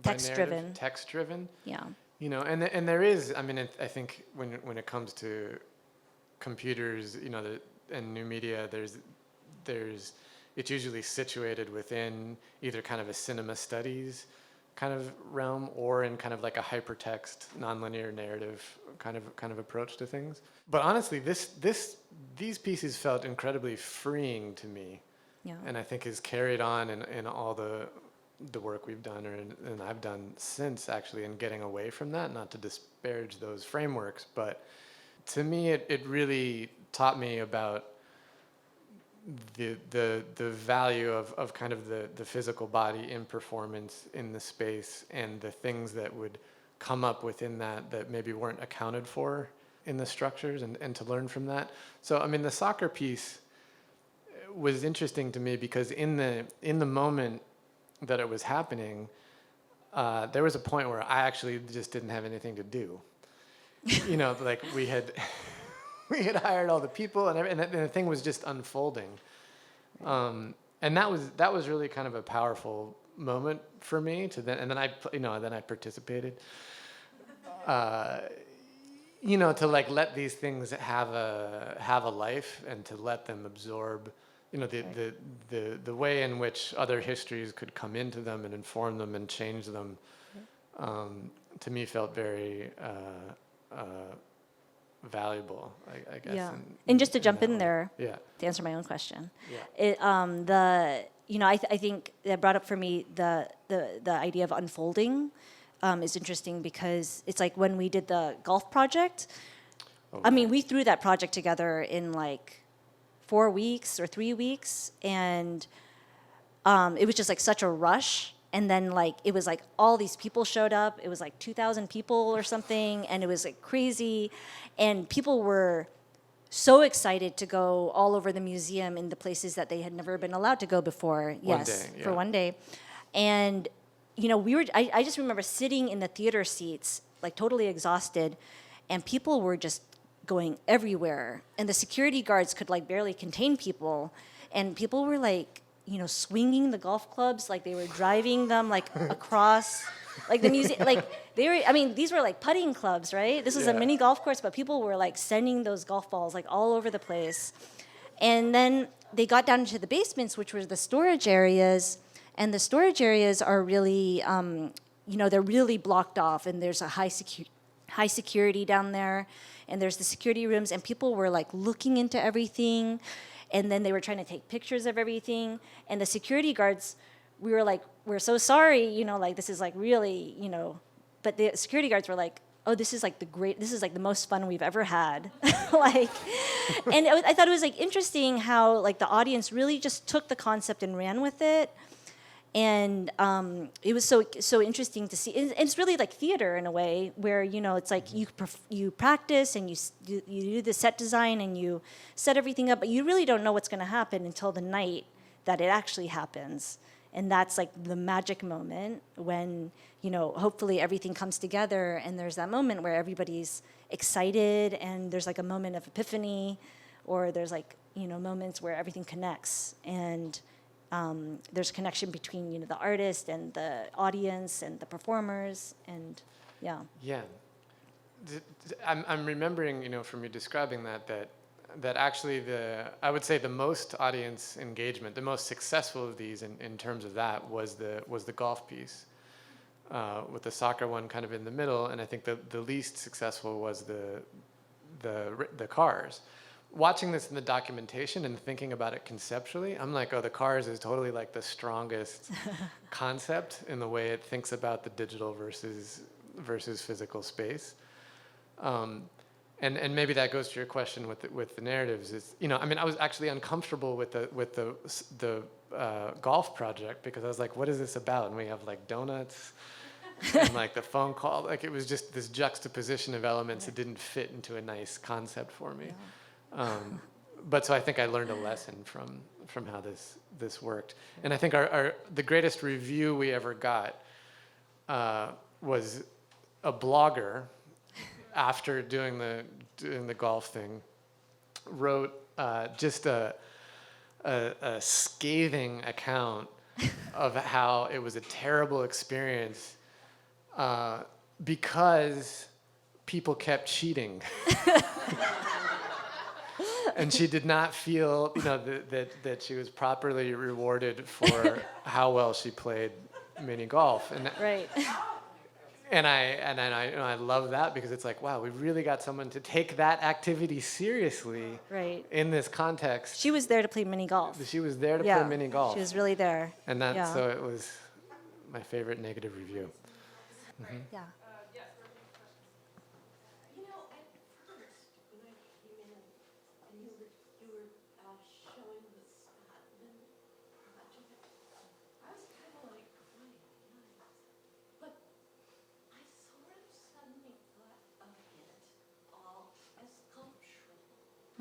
Text driven. Text driven. Yeah. You know, and there is, I mean, I think when it comes to computers, you know, and new media, it's usually situated within either kind of a cinema studies kind of realm or in kind of like a hypertext, nonlinear narrative kind of approach to things. But honestly, these pieces felt incredibly freeing to me, Yeah. and I think is carried on in all the work we've done and I've done since, actually, in getting away from that. Not to disparage those frameworks, but to me, it really taught me about the value of kind of the physical body in performance in the space, and the things that would come up within that maybe weren't accounted for in the structures, and to learn from that. So I mean, the soccer piece was interesting to me because in the moment that it was happening, there was a point where I actually just didn't have anything to do. You know, like we had hired all the people, and the thing was just unfolding. And that was really kind of a powerful moment for me to then, and then I participated. You know, to like let these things have a life, and to let them absorb, you know, the way in which other histories could come into them and inform them and change them, to me felt very valuable, I guess. Yeah. And just to jump in way. there, Yeah. to answer my own question, Yeah. I think that brought up for me the idea of unfolding is interesting, because it's like when we did the golf project. I mean, we threw that project together in like 4 weeks or 3 weeks, and it was just like such a rush. And then like it was like all these people showed up. It was like 2,000 people or something, and it was like crazy. And people were so excited to go all over the museum in the places that they had never been allowed to go before. For one day. And you know, I just remember sitting in the theater seats, like totally exhausted, and people were just going everywhere. And the security guards could like barely contain people. And people were like, you know, swinging the golf clubs like they were driving them like across, like the museum, like they were. I mean, these were like putting clubs, right? This was a mini golf course, but people were like sending those golf balls like all over the place. And then they got down into the basements, which were the storage areas, and the storage areas are really, you know, they're really blocked off, and there's a high security down there, and there's the security rooms, and people were like looking into everything. And then they were trying to take pictures of everything. And the security guards, we were like, we're so sorry, you know, like this is like really, you know. But the security guards were like, oh, this is like the most fun we've ever had. Like, and I thought it was like interesting how like the audience really just took the concept and ran with it. And it was so interesting to see. And it's really like theater in a way, where, you know, it's like you practice and you do the set design and you set everything up, but you really don't know what's going to happen until the night that it actually happens. And that's like the magic moment when, you know, hopefully everything comes together, and there's that moment where everybody's excited, and there's like a moment of epiphany, or there's like, you know, moments where everything connects, and there's a connection between, you know, the artist and the audience and the performers, and yeah. Yeah, I'm remembering, you know, from you describing that actually I would say the most audience engagement, the most successful of these in terms of that was the golf piece, with the soccer one kind of in the middle, and I think the least successful was the cars. watching this in the documentation and thinking about it conceptually, I'm like, oh, the cars is totally like the strongest concept in the way it thinks about the digital versus physical space. And maybe that goes to your question with the narratives. Is, you know, I mean, I was actually uncomfortable with the golf project because I was like, what is this about? And we have like donuts and like the phone call. Like it was just this juxtaposition of elements that didn't fit into a nice concept for me. But so I think I learned a lesson from how this worked. And I think the greatest review we ever got was a blogger, after doing the golf thing, wrote just a scathing account of how it was a terrible experience because people kept cheating. And she did not feel, you know, that she was properly rewarded for how well she played mini golf. And Right. And I love that because it's like, wow, we really got someone to take that activity seriously. Right. In this context. She was there to play mini golf. She was there to play mini golf. She was really there. And so it was my favorite negative review. Mm-hmm. Yeah. Yes, there are questions. You know, at first, when I came in and you were showing the Scotland project, I was kind of like, but I sort of suddenly thought of it all as sculptural.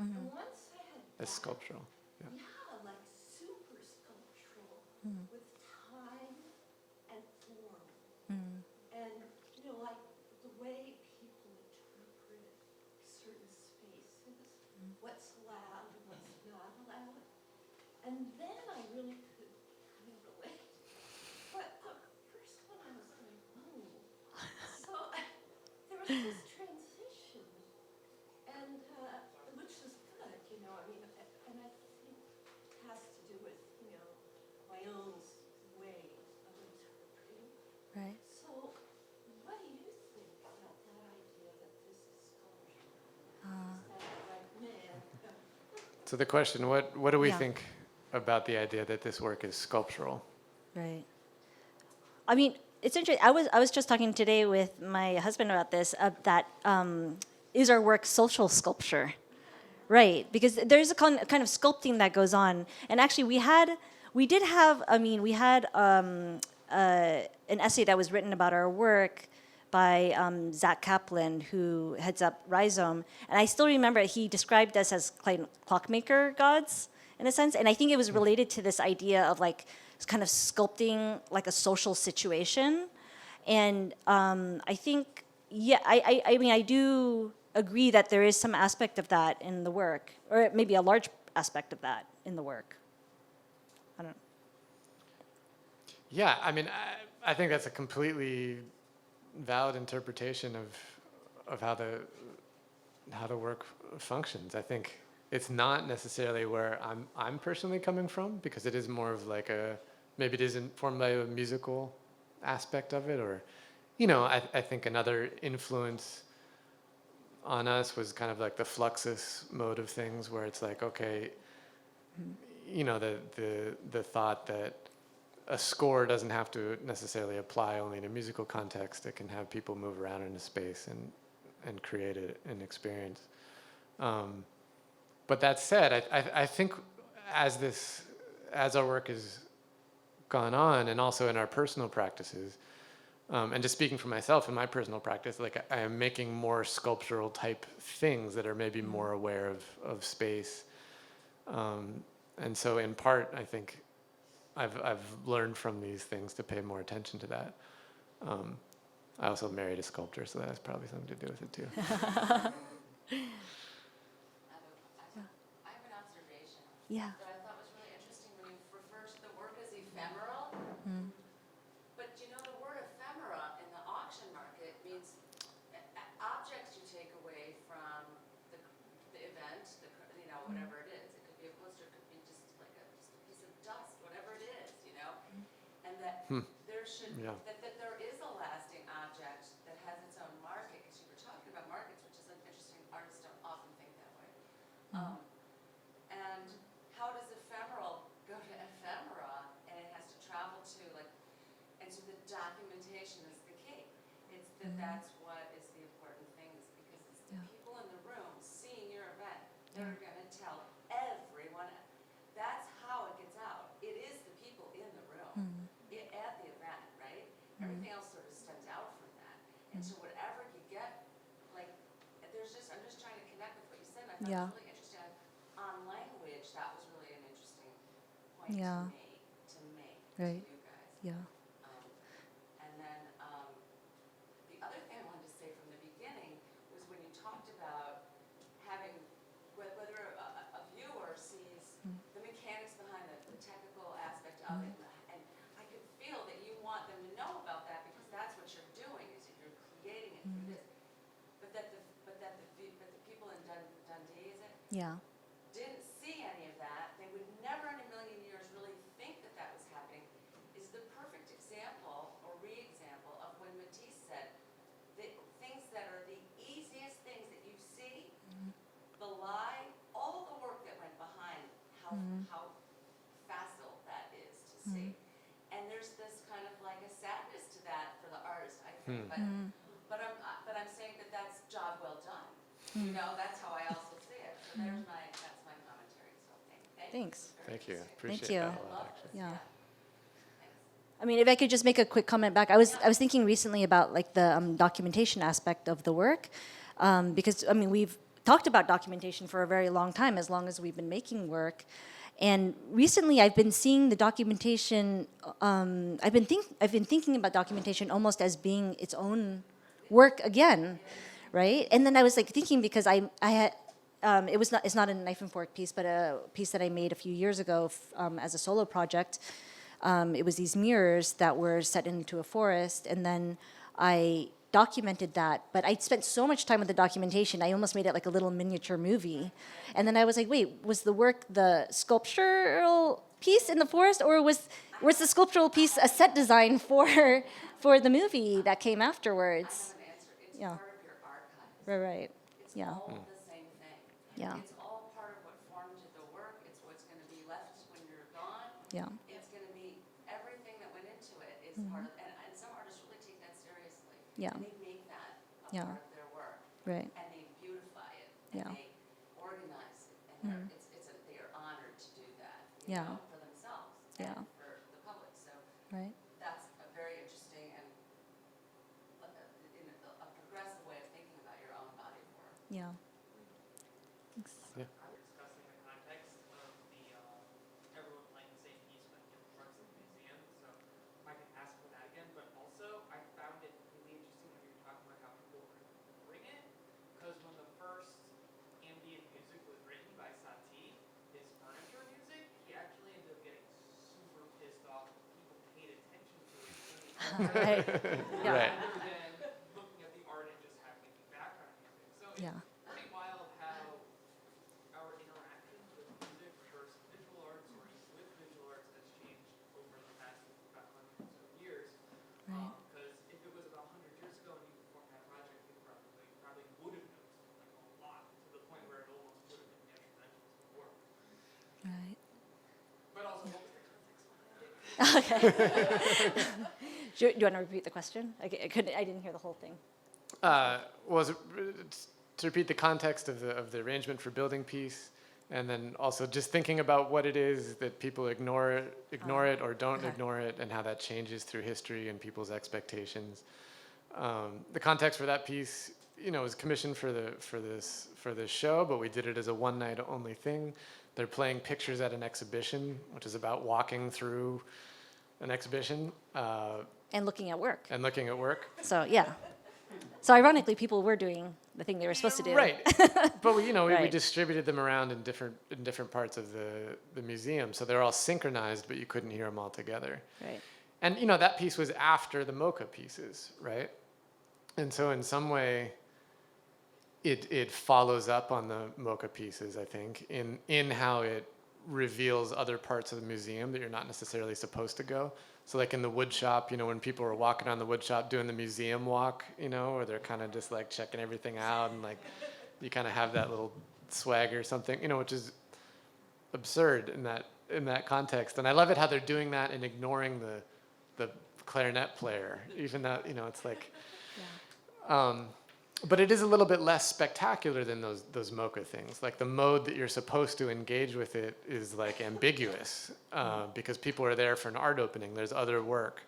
And once I had As sculptural. Yeah. yeah, like super sculptural with time and form. And, you know, like the way people interpret certain spaces, what's allowed and what's not allowed. And then I really could kind of relate. But the first one I was like, oh. So there was this transition, and which is good, you know, I mean, and I think it has to do with, you know, my own way of interpreting. Right. So, what do you think about that idea that this is sculpture? Is that like, man? So the question, what do we Yeah. think about the idea that this work is sculptural? Right. I mean, it's interesting. I was just talking today with my husband about this. That is our work social sculpture, right? Because there's a kind of sculpting that goes on. And actually, we had an essay that was written about our work by Zach Kaplan, who heads up Rhizome. And I still remember he described us as clockmaker gods, in a sense. And I think it was related to this idea of like kind of sculpting like a social situation. And I think, I mean, I do agree that there is some aspect of that in the work, or maybe a large aspect of that in the work. I don't know. Yeah, I mean, I think that's a completely valid interpretation of how the work functions. I think it's not necessarily where I'm personally coming from, because it is more of like maybe it is informed by a musical aspect of it, or, you know, I think another influence on us was kind of like the Fluxus mode of things, where it's like, okay, you know, the thought that a score doesn't have to necessarily apply only in a musical context. It can have people move around in a space and create an experience. But that said, I think as our work has gone on, and also in our personal practices, and just speaking for myself in my personal practice, like I am making more sculptural type things that are maybe more aware of space. And so in part, I think I've learned from these things to pay more attention to that. I also married a sculptor, so that has probably something to do with it too. I have an observation Yeah. that I thought was really interesting when you refer to the work as ephemeral. But you know, the word ephemera in the auction market means objects you take away from the event, you know, whatever it is. It could be a poster, it could be just like a piece of dust, whatever it is, you know. And that there should that there is a lasting object that has its own market, because you were talking about markets, which is an interesting. Artists don't often think that way. that that's what is the important thing, is because it's the people in the room seeing your event that are gonna tell everyone. That's how it gets out. It is the people in the room at the event, right? Everything else sort of stems out from that. And so whatever you get, like, I'm just trying to connect with what you said, and I thought it was really interesting. On language, that was really an interesting point Yeah. to make Right. to you guys. Yeah. And then the other thing I wanted to say from the beginning was when you talked about having, whether a viewer sees the mechanics behind the technical aspect of it, and I could feel that you want them to know about that because that's what you're doing, is that you're creating it through this. But that the people in Dundee, is it, Yeah. didn't see any of that, they would never in a million years really think that that was happening, is the perfect example or re-example of when Matisse said, the things that are the easiest things that you see, the lie, all the work that went behind how facile that is to see. And there's this kind of like a sadness to that for the artist, I think, but I'm saying that that's job well done. You know, that's how I also see it. So that's my commentary. So Thanks. Thank you. Thank Appreciate you. that a lot, actually. Yeah. Thanks. I mean, if I could just make a quick comment back, I was thinking recently about like the documentation aspect of the work, because I mean we've talked about documentation for a very long time, as long as we've been making work, and recently I've been seeing the documentation. I've been thinking about documentation almost as being its own work again, right? And then I was like thinking, because I had. It's not a knife and fork piece, but a piece that I made a few years ago as a solo project. It was these mirrors that were set into a forest, and then I documented that. But I spent so much time with the documentation, I almost made it like a little miniature movie. And then I was like, wait, was the work the sculptural piece in the forest, or was the sculptural piece a set design for the movie that came afterwards? I have an answer. It's Yeah. part of your archive. Right. It's Yeah. all the same thing. Yeah. It's all part of what formed the work. It's what's going to be left when you're gone. Yeah. It's going to be everything that went into it is part of, and some artists really take that seriously. Yeah. And they make that a Yeah. part of their work. Right. And they beautify it. Yeah. And they organize it. And they are honored to do that. You Yeah. know, for themselves. Yeah. And for the public. So Right. that's a very interesting and a progressive way of thinking about your own body of work. Yeah. We're discussing the context of the everyone playing the same piece when in parts of the museum. So if I can ask for that again, but also I found it really interesting when you were talking about how people were remembering it, because when the first ambient music was written by Satie, his furniture music, he actually ended up getting super pissed off that people paid attention to it. Right. Yeah. Right. Rather than looking at the art and just having it be background music. So it's Yeah. pretty wild how our interactions with music versus visual arts or just with visual arts has changed over the past about 100 or so years. Right. Because if it was about 100 years ago and you performed that project, you probably would have noticed like a lot, to the point where it almost would have been detrimental to the work. Right. But also, what was the context behind it? Okay. Do you want to repeat the question? I didn't hear the whole thing. To repeat the context of the arrangement for building piece, and then also just thinking about what it is that people ignore it or don't okay. ignore it, and how that changes through history and people's expectations. The context for that piece, was commissioned for this show, but we did it as a one night only thing. They're playing pictures at an exhibition, which is about walking through an exhibition And looking at work. and looking at work. So yeah. So ironically, people were doing the thing they were supposed to do. Right, but we Right. distributed them around in different parts of the museum, so they're all synchronized, but you couldn't hear them all together. Right. And that piece was after the Mocha pieces, right? And so in some way, it follows up on the Mocha pieces, I think, in how it reveals other parts of the museum that you're not necessarily supposed to go. So like in the wood shop, when people were walking around the wood shop doing the museum walk, where they're kind of just like checking everything out, and like you kind of have that little swag or something, which is absurd in that context. And I love it how they're doing that and ignoring the clarinet player, even though it's like But it is a little bit less spectacular than those mocha things. Like the mode that you're supposed to engage with it is like ambiguous because people are there for an art opening. There's other work.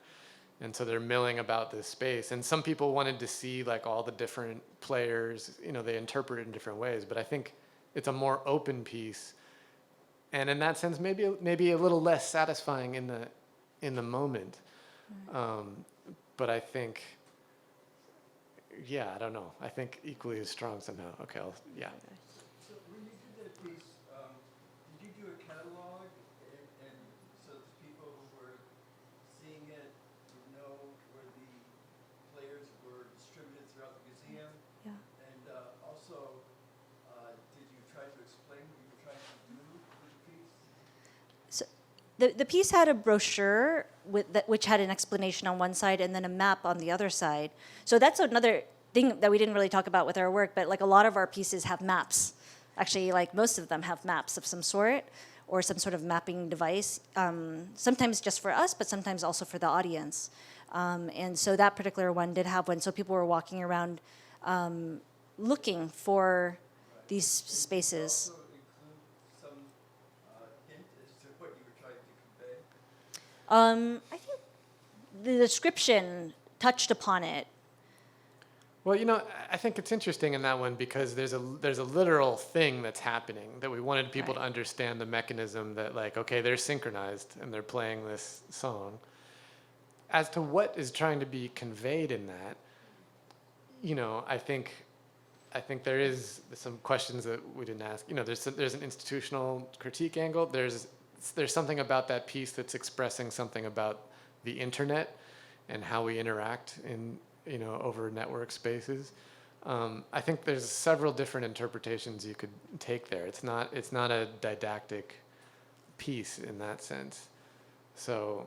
And so they're milling about this space. And some people wanted to see like all the different players, you know, they interpret it in different ways. But I think it's a more open piece. And in that sense, maybe a little less satisfying in the moment. But I think, yeah, I don't know. I think equally as strong somehow. Okay, yeah. So when you did that piece, did you do a catalog, and so the people who were seeing it would know where the players were distributed throughout the museum? Yeah. And also, did you try to explain what you were trying to do with the piece? So the piece had a brochure which had an explanation on one side and then a map on the other side. So that's another thing that we didn't really talk about with our work, but like a lot of our pieces have maps. Actually, like most of them have maps of some sort or some sort of mapping device, sometimes just for us, but sometimes also for the audience. And so that particular one did have one. So people were walking around looking for these spaces. Also include some hint as to what you were trying to convey? I think the description touched upon it. Well, you know, I think it's interesting in that one because there's a literal thing that's happening that we wanted people to understand the mechanism that like, okay, they're synchronized and they're playing this song. As to what is trying to be conveyed in that, you know, I think there is some questions that we didn't ask. You know, there's an institutional critique angle. There's something about that piece that's expressing something about the internet and how we interact in, you know, over network spaces. I think there's several different interpretations you could take there. It's not a didactic piece in that sense. So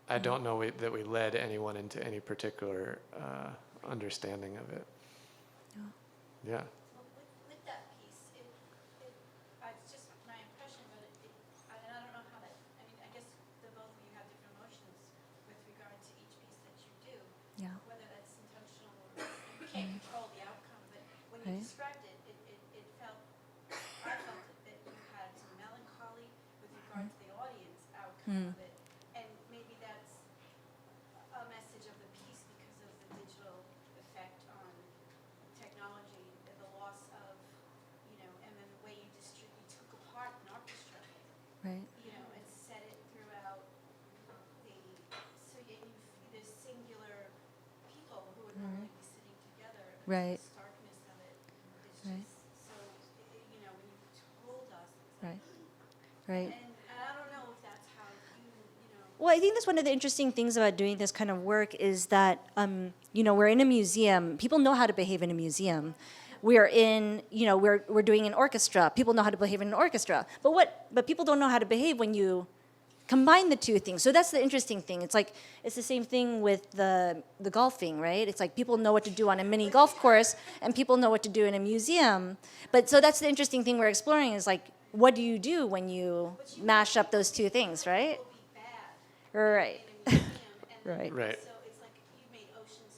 I don't know that we led anyone into any particular understanding of it. Yeah. Well, with that piece, it's just my impression, but and I don't know how that, I mean, I guess the both of you have different emotions with regard to each piece that you do. Yeah. Whether that's intentional or you can't control the outcome, but when you Right. described it, I felt that you had some melancholy with regard to the audience outcome of it. And maybe that's a message of the piece because of the digital effect on technology, the loss of, you know, and then the way you took apart an orchestra, Right. you know, and set it throughout so there's singular people who would normally be sitting together. And Right. the starkness of it is Right. just so, you know, when you told us, it's Right. like, Right. and I don't know if that's how you know. Well, I think that's one of the interesting things about doing this kind of work is that, you know, we're in a museum. People know how to behave in a museum. We're in, you know, we're doing an orchestra. People know how to behave in an orchestra. But people don't know how to behave when you combine the two things. So that's the interesting thing. It's like, it's the same thing with the golfing, right? It's like people know what to do on a mini golf course and people know what to do in a museum. But so that's the interesting thing we're exploring is like, what do you do when you mash up those two things, right? Will be bad. Right. In a museum, and Right. Right. so it's like you made Ocean's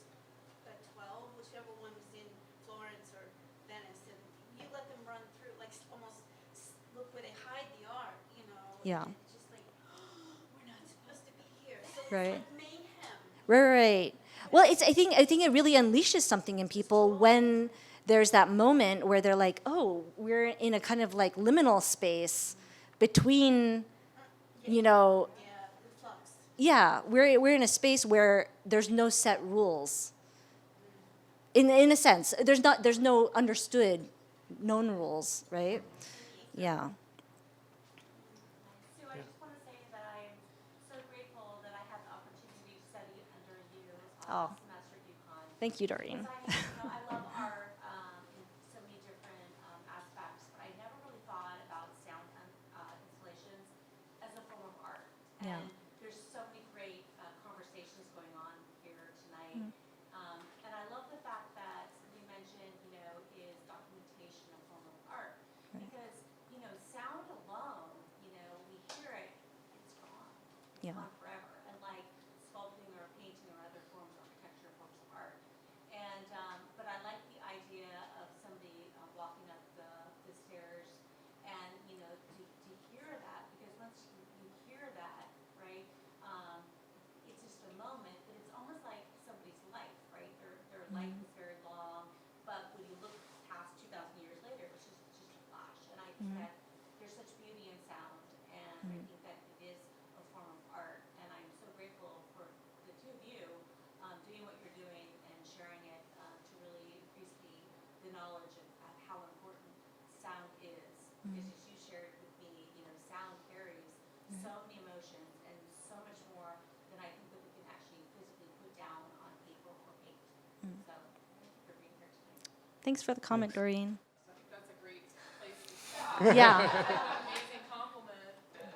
12, whichever one was in Florence or Venice, and you let them run through, like almost look where they hide the art, you know. Yeah. And it's just like, we're not supposed to be here. So it's Right. like mayhem. Right. Well, I think it really unleashes something in people when there's that moment where they're like, oh, we're in a kind of like liminal space between, you know, Yeah, the flux. yeah, we're in a space where there's no set rules. In a sense, there's no understood, known rules, right? Yeah. Sue, I just want to say that I am so grateful that I had the opportunity to study under you Oh. semester at UConn. Thank you, Doreen. Because I love art in so many different aspects, but I never really thought about sound installations as a form of art. Yeah. And there's so many great conversations going on here tonight. And I love the fact that you mentioned, you know, is documentation a form of art? Because, you know, sound alone, you know, we hear it, it's gone. It's Yeah. gone forever. And like sculpting or painting or other forms of architecture, forms of art. And Thanks for the comment, Doreen. That's a great place to start. Yeah.